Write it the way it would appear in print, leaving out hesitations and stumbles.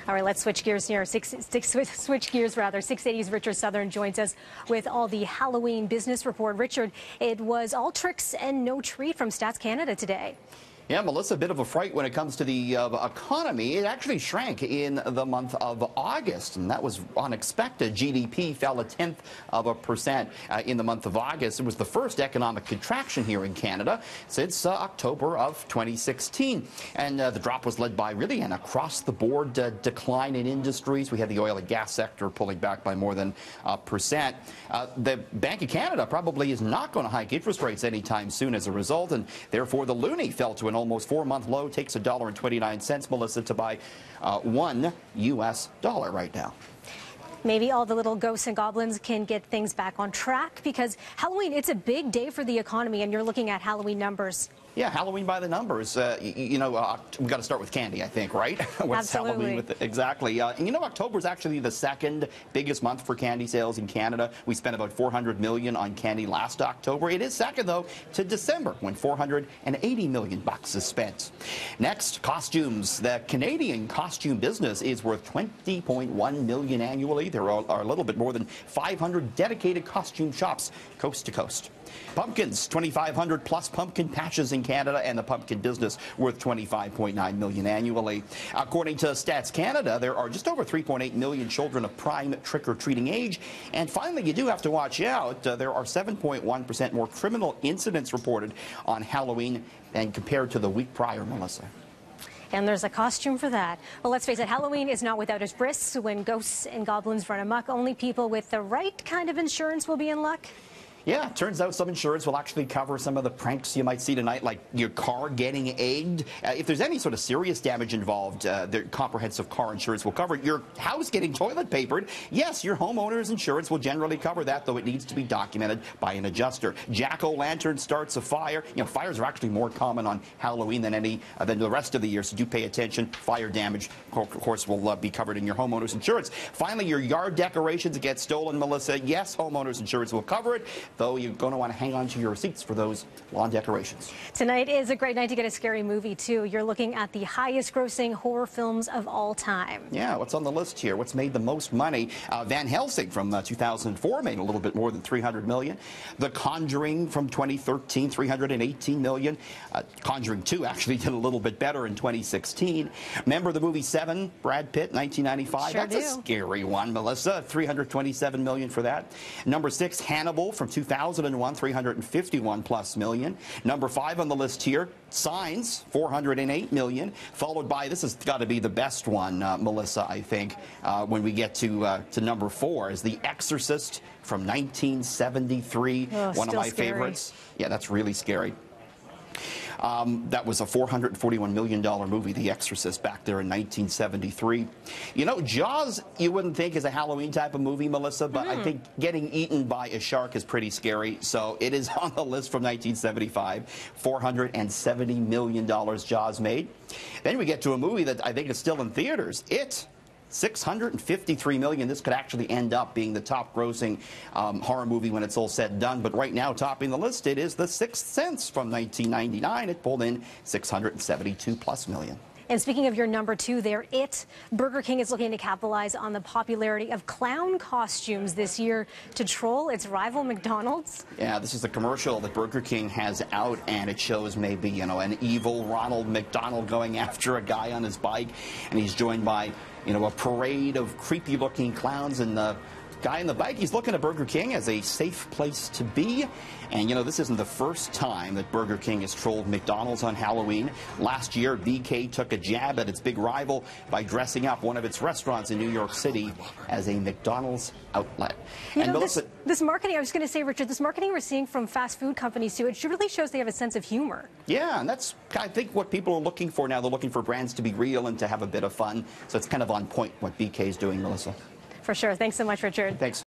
All right, let's switch gears here. Switch gears rather. 680's Richard Southern joins us with all the Halloween business report. Richard, it was all tricks and no treat from Stats Canada today. Yeah, Melissa, a bit of a fright when it comes to the economy. It actually shrank in the month of August, and that was unexpected. GDP fell 0.1% in the month of August. It was the first economic contraction here in Canada since October of 2016. And the drop was led by really an across-the-board decline in industries. We had the oil and gas sector pulling back by more than 1%. The Bank of Canada probably is not going to hike interest rates anytime soon as a result, and therefore the loonie fell to an almost 4-month low. Takes $1.29, Melissa, to buy $1 US right now. Maybe all the little ghosts and goblins can get things back on track, because Halloween, it's a big day for the economy, and you're looking at Halloween numbers. Yeah, Halloween by the numbers. We've got to start with candy, I think, right? What's Absolutely. Halloween with exactly. October is actually the second biggest month for candy sales in Canada. We spent about $400 million on candy last October. It is second, though, to December, when $480 million is spent. Next, costumes. The Canadian costume business is worth $20.1 million annually. There are a little bit more than 500 dedicated costume shops coast to coast. Pumpkins, 2,500 plus pumpkin patches in Canada, and the pumpkin business worth $25.9 million annually. According to Stats Canada, there are just over 3.8 million children of prime trick-or-treating age. And finally, you do have to watch out. There are 7.1% more criminal incidents reported on Halloween than compared to the week prior, Melissa. And there's a costume for that. Well, let's face it, Halloween is not without its risks. When ghosts and goblins run amok, only people with the right kind of insurance will be in luck. Yeah, it turns out some insurance will actually cover some of the pranks you might see tonight, like your car getting egged. If there's any sort of serious damage involved, the comprehensive car insurance will cover it. Your house getting toilet papered, yes, your homeowner's insurance will generally cover that, though it needs to be documented by an adjuster. Jack-o'-lantern starts a fire. Fires are actually more common on Halloween than the rest of the year, so do pay attention. Fire damage, of course, will be covered in your homeowner's insurance. Finally, your yard decorations get stolen, Melissa. Yes, homeowner's insurance will cover it, though you're going to want to hang on to your receipts for those lawn decorations. Tonight is a great night to get a scary movie, too. You're looking at the highest grossing horror films of all time. Yeah, what's on the list here? What's made the most money? Van Helsing from 2004 made a little bit more than $300 million. The Conjuring from 2013, $318 million. Conjuring 2 actually did a little bit better in 2016. Remember the movie Seven, Brad Pitt, 1995? Sure That's do. a scary one, Melissa. $327 million for that. Number 6, Hannibal from 2001, $351+ million. Number 5 on the list here, Signs, $408 million. Followed by, this has got to be the best one, Melissa, I think, when we get to number 4, is The Exorcist from 1973. One of my favorites. Yeah, that's really scary. That was a $441 million movie, The Exorcist, back there in 1973. Jaws, you wouldn't think is a Halloween type of movie, Melissa, but I think getting eaten by a shark is pretty scary. So it is on the list from 1975. $470 million Jaws made. Then we get to a movie that I think is still in theaters. It. $653 million. This could actually end up being the top grossing horror movie when it's all said and done. But right now, topping the list, it is The Sixth Sense from 1999. It pulled in $672+ million. And speaking of your number 2 there, Burger King is looking to capitalize on the popularity of clown costumes this year to troll its rival McDonald's. Yeah, this is a commercial that Burger King has out, and it shows maybe, an evil Ronald McDonald going after a guy on his bike, and he's joined by, a parade of creepy-looking clowns, and the guy on the bike, he's looking at Burger King as a safe place to be. And, this isn't the first time that Burger King has trolled McDonald's on Halloween. Last year, BK took a jab at its big rival by dressing up one of its restaurants in New York City as a McDonald's outlet. And Melissa, this marketing, I was going to say, Richard, this marketing we're seeing from fast food companies, too, it really shows they have a sense of humor. Yeah, and that's, I think, what people are looking for now. They're looking for brands to be real and to have a bit of fun. So it's kind of on point what BK is doing, Melissa. For sure. Thanks so much, Richard. Thanks.